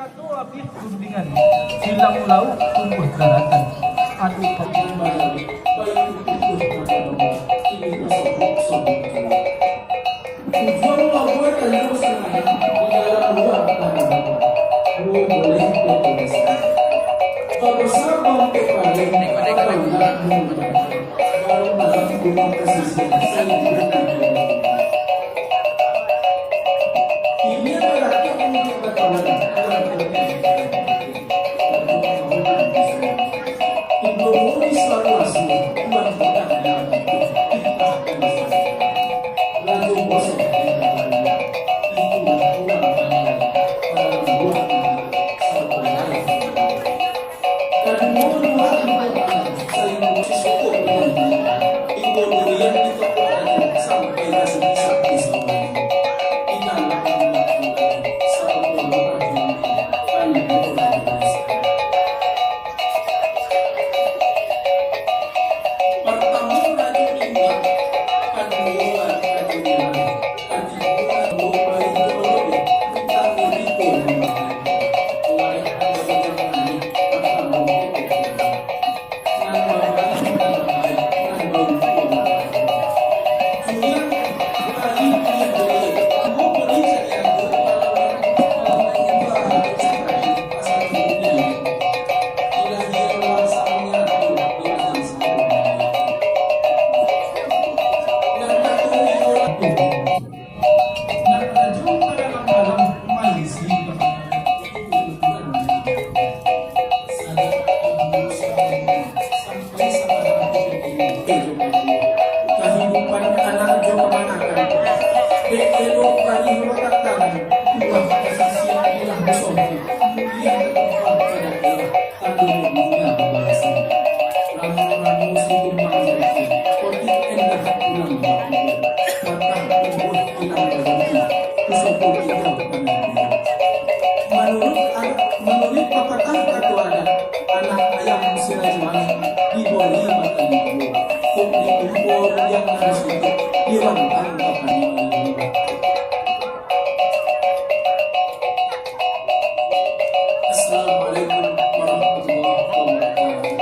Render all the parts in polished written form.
satu habis guntingan, silang lauk tumbuh daratan. Aduh, menurut pakar ketuaan anak ayam sirai di bawah 5 kali kumpul yang harus dihilangkan pakannya. Assalamualaikum warahmatullahi wabarakatuh.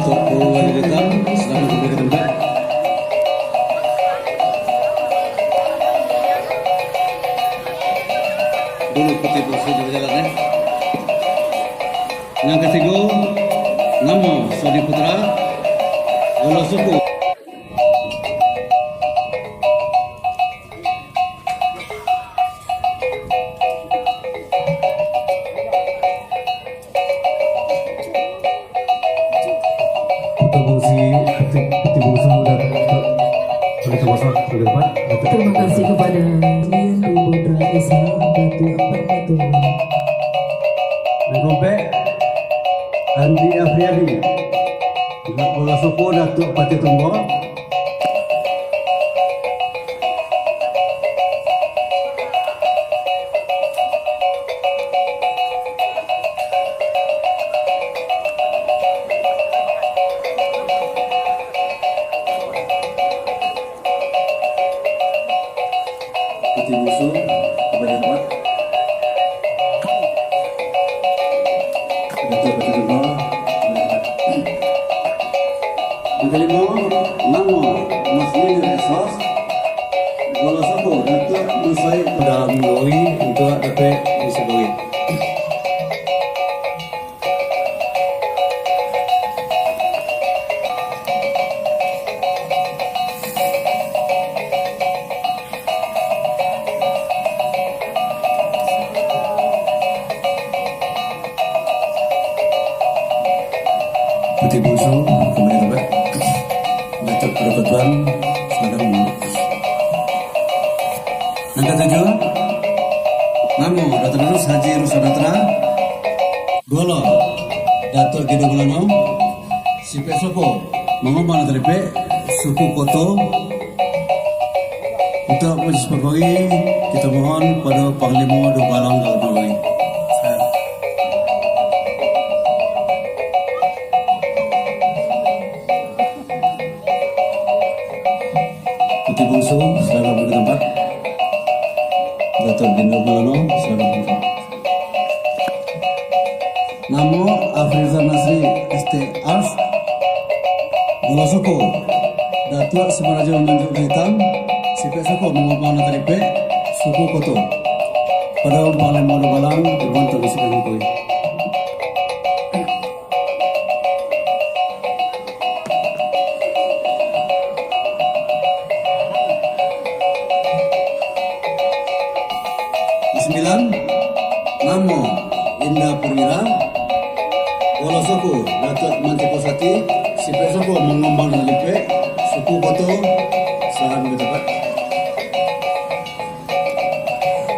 Untuk wanita sedang kembali ke tempat. Dulu putih bersih berjalan Yang ketiga, nama Sodi Putra, Wala Suku. Peti Bungsu dan Peti Bungsu ke depan. Terima kasih kepada Lian Putra Esa Datuk Permatua. Nagompe Andi Afriadi Bola Sopo Datuk Pati Tunggu. Peti Bungsu kepada tempat. Datuk Pati Tunggu. Yang kelima, nama Masmin Resos Bola Sopo Datuk Musai pada Minggu untuk dapat disebut. Peti Bungsu kembali tempat. Datuk Pertuan silakan mengulas. Angka 7. Nama Datuk Terus Haji Rusanatra. Golo Datuk Gido Bulano. Sipe Sopo Mengomong Taripe Suku Koto. Untuk menyesuaikan kita mohon pada Panglima Dubalang dalam negeri. Peti Bungsu silakan beri tempat. Datuk Gindo Bulano silakan beri tempat. Nama Afriza Nasri ST Arf Bola Soko Datuk Semaraja Manjuk Hitam Sipe Soko Mengopang Taripe Suku Koto pada Panglima Dubalang Dewan Terbuka Hukui. Sembilan, nama Indah Purwira Bola Soko Datuk Mantiko Sati Sipe Soko Mengembang Lipe Suku Koto silakan beri tempat.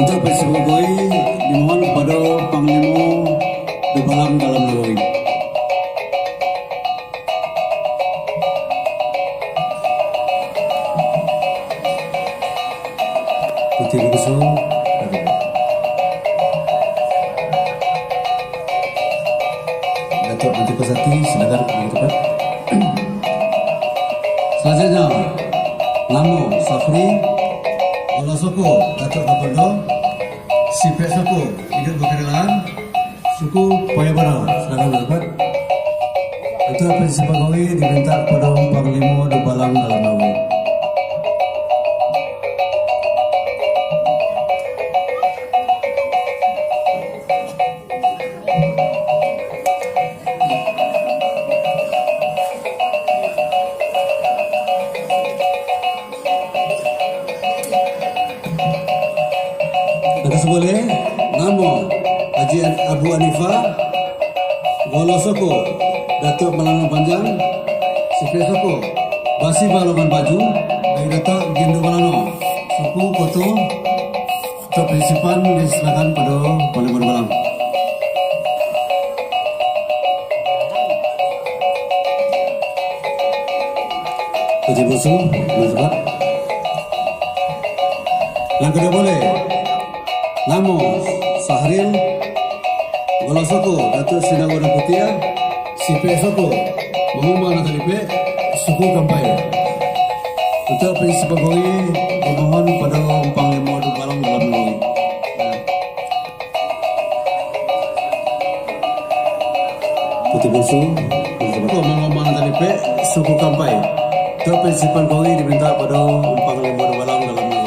Untuk bersebut dimohon kepada Panglima Dubalang dalam negeri. Peti Bungsu Datuk Mantiko Sati silakan beri tempat. Selanjutnya nama Safri Bola Soko Datuk Kapoldo Sipe Soko Hidup Berkenalan Suku Payabara silakan beri tempat. Untuk prinsip pegawai diminta kepada Panglima Dubalang dalam negeri. Terus boleh nama Haji Abu Hanifah Bola Soko Datuk Malangan Panjang Sipe Soko Basi Balongan Baju dari Datuk Gindo Balano Suku Koto. Untuk penisipan disilakan pada Panglima Dubalang. Peti Bungsu bertempat. Yang kedua boleh nama Sahril Bola Soko Datuk Sinagoda Putia Sipe Soko Mengumbar Natalipe Suku Kampai. Untuk prinsip pegawai dimohon pada Panglima Dubalang dalam negeri. Peti Bungsu Mengumbar Natalipe Suku Kampai. Untuk prinsip pegawai diminta pada Panglima Dubalang dalam negeri.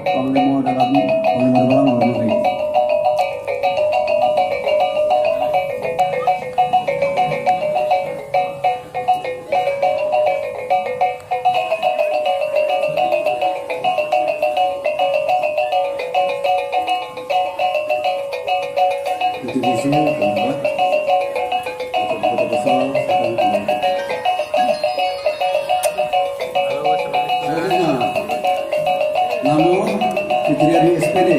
Panglima Dubalang dalam negeri. Institusi pendapat atau kota besar akan kembali. Selanjutnya, namun kriteria di SPD.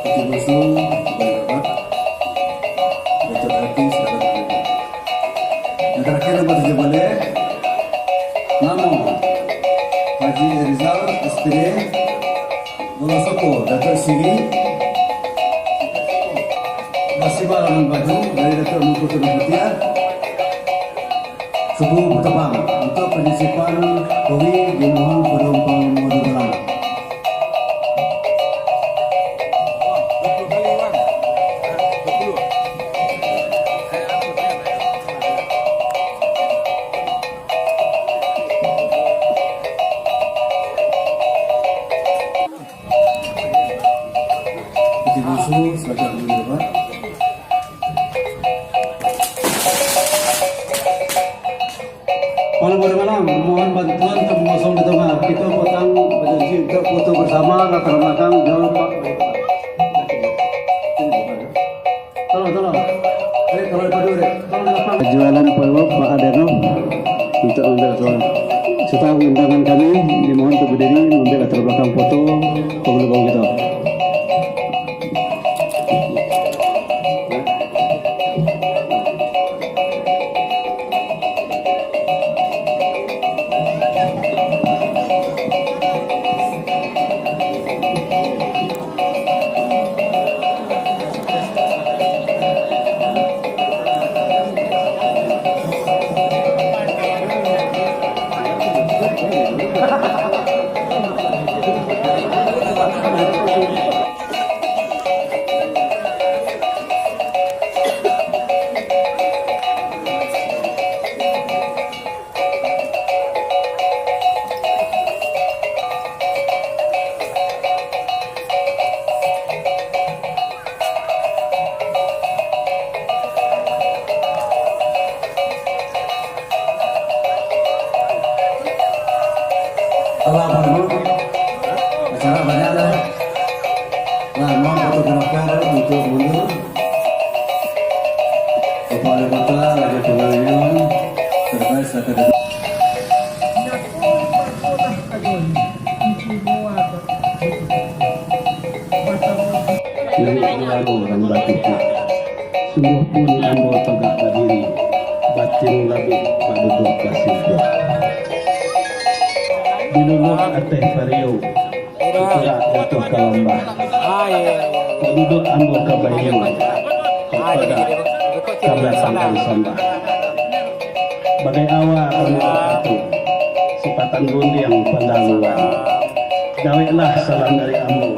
Institusi pendapat Dr. Hafiz akan kembali. Yang terakhir nomor 7 balik. Namun Haji Rizal SPD Wolosoko Datuk Siri Masih Balaman Baju dari Datuk Mengkutu Mutia Suku Betapang untuk penyisipan Kowi dimohon penumpang modu belang. Musuh silakan dulu Pak. Malam pada malam, mohon bantuan untuk mengosong di tengah. Kita potong berjanji untuk foto bersama latar belakang jauh Pak. Tolong. Kalau padu tolong. Jualan peluk Pak Adeno untuk ambil soal. Setelah undangan kami, dimohon untuk berdiri mengambil latar belakang foto pengelukang kita. Acara banyak lah. Nah, mau fotografer untuk mundur. Kepala kota lagi pengalian terkait sekadar. Nenek lagu dan batiknya, sungguh pun ambo tegak berdiri, batin labik pada dua kasih. Diluluk ateh vario, itulah jatuh ke lembah. Duduk ambo ke bayu, kepada kabar sampai sambah. Bagai awal penuh itu, sipatan gundiang pendaluan. Dawiklah salam dari ambo.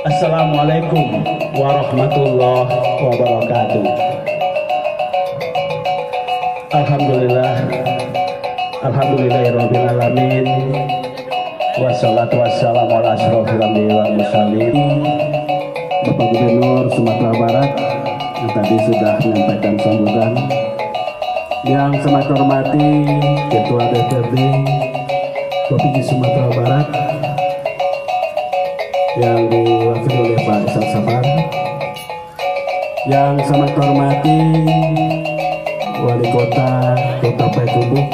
Assalamualaikum warahmatullahi wabarakatuh. Alhamdulillahirabbil alamin. Wassalatu wassalamu ala asyrofil anbiya'i wal mursalin. Bapak Gubernur Sumatera Barat yang tadi sudah menyampaikan sambutan. Yang sangat saya hormati Ketua DPRD Provinsi Sumatera Barat yang diwakili oleh Pak Isal Sabar, yang sangat saya hormati Wali Kota Payakumbuh,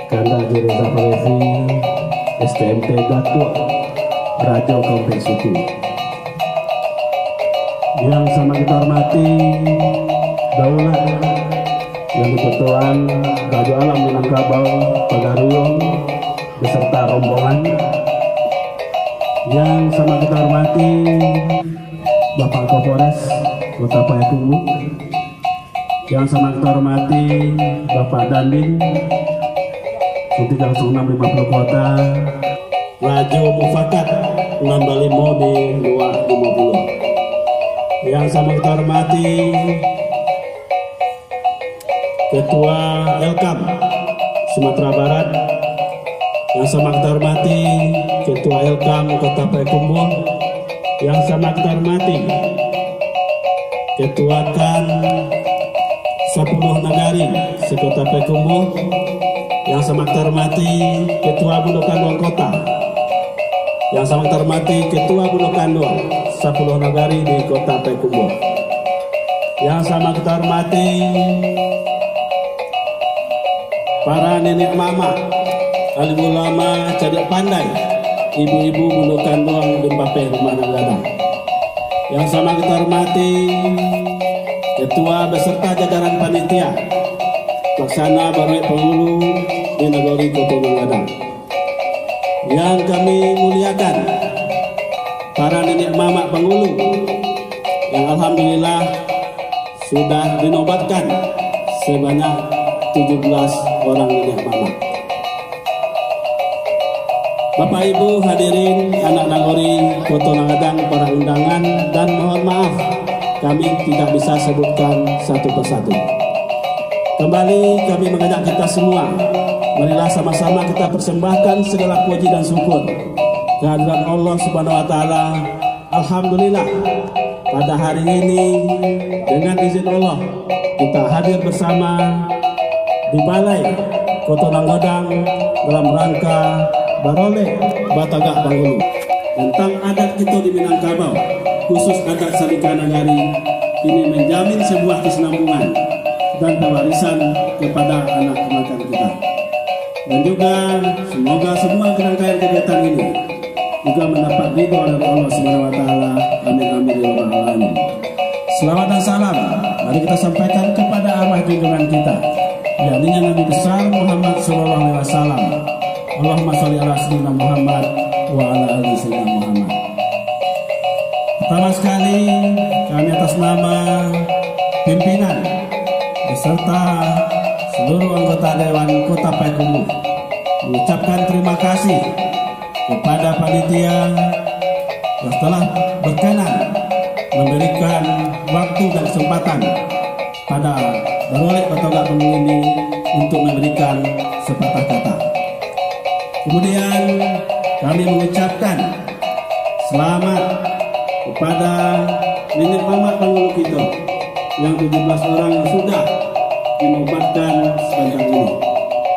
Kanda Reza Falevi, STMT Datuk Raja Kompleks Suku, yang sangat kita hormati Daulat yang Ketuaan Raja Alam Minangkabau Pagaruyung beserta rombongan, yang sama kita hormati Bapak Kapolres Kota Payakumbuh, yang sama kita hormati Bapak Dandim Suntik langsung 650 kota, Rajo Mufakat 625 di luar 50, yang sama kita hormati Ketua Elkam Sumatera Barat, yang sama kita hormati Ketua Elkam Kota Payakumbuh, yang sama kita hormati ketuakan 10 nagari sekota Payakumbuh, yang sama terhormati Ketua Budokan Luang Kota, yang sama terhormati Ketua Budokan Luang 10 nagari di Kota Payakumbuh, yang sama kita hormati para nenek mama, alim ulama, cadet pandai, ibu-ibu Budokan Luang dan Bape Rumah Gadang, yang sama kita hormati Ketua beserta jajaran panitia Pelaksana Barwek Penghulu di Nagari Kota Gadang, yang kami muliakan para nenek mama penghulu yang alhamdulillah sudah dinobatkan sebanyak 17 orang nenek mama. Bapak Ibu hadirin anak Nagari Kota Gadang, para undangan, dan mohon maaf kami tidak bisa sebutkan satu persatu. Kembali kami mengajak kita semua, marilah sama-sama kita persembahkan segala puji dan syukur kehadirat Allah Subhanahu wa taala. Alhamdulillah pada hari ini dengan izin Allah kita hadir bersama di Balai Kota Gadang dalam rangka Barole Batagak Penghulu tentang adat kita di Minangkabau, khusus adat Salika Nagari. Ini menjamin sebuah kesinambungan dan pewarisan kepada anak kemakan kita. Dan juga semoga semua rangkaian kegiatan ini juga mendapat ridho dari Allah Subhanahu wa taala. Amin amin ya rabbal alamin. Selawat dan salam mari kita sampaikan kepada arwah junjungan kita, yakni Nabi besar Muhammad sallallahu alaihi wasallam. Allahumma sholli ala sayyidina Muhammad wa ala ali sayyidina Muhammad. Pertama sekali kami atas nama pimpinan beserta seluruh anggota Dewan Kota Payakumbuh mengucapkan terima kasih kepada panitia yang telah berkenan memberikan waktu dan kesempatan pada Barolek Batagak Penghulu ini untuk memberikan sepatah kata. Kemudian kami mengucapkan selamat kepada nenek mama penghulu kita yang 17 orang yang sudah dinobatkan sebentar ini.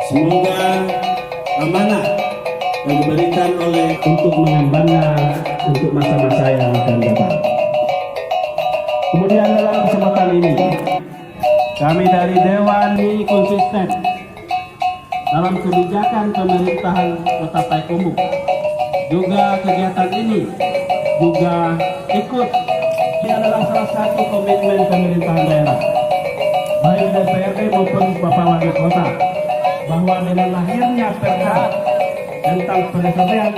Semoga amanah yang diberikan oleh untuk mengembannya untuk masa-masa yang akan datang. Kemudian dalam kesempatan ini kami dari Dewan ini konsisten dalam kebijakan pemerintahan Kota Payakumbuh. Juga kegiatan ini juga ikut ini adalah salah satu komitmen pemerintahan daerah baik DPRD maupun Bapak Wali Kota, bahwa dengan lahirnya perda tentang penyesuaian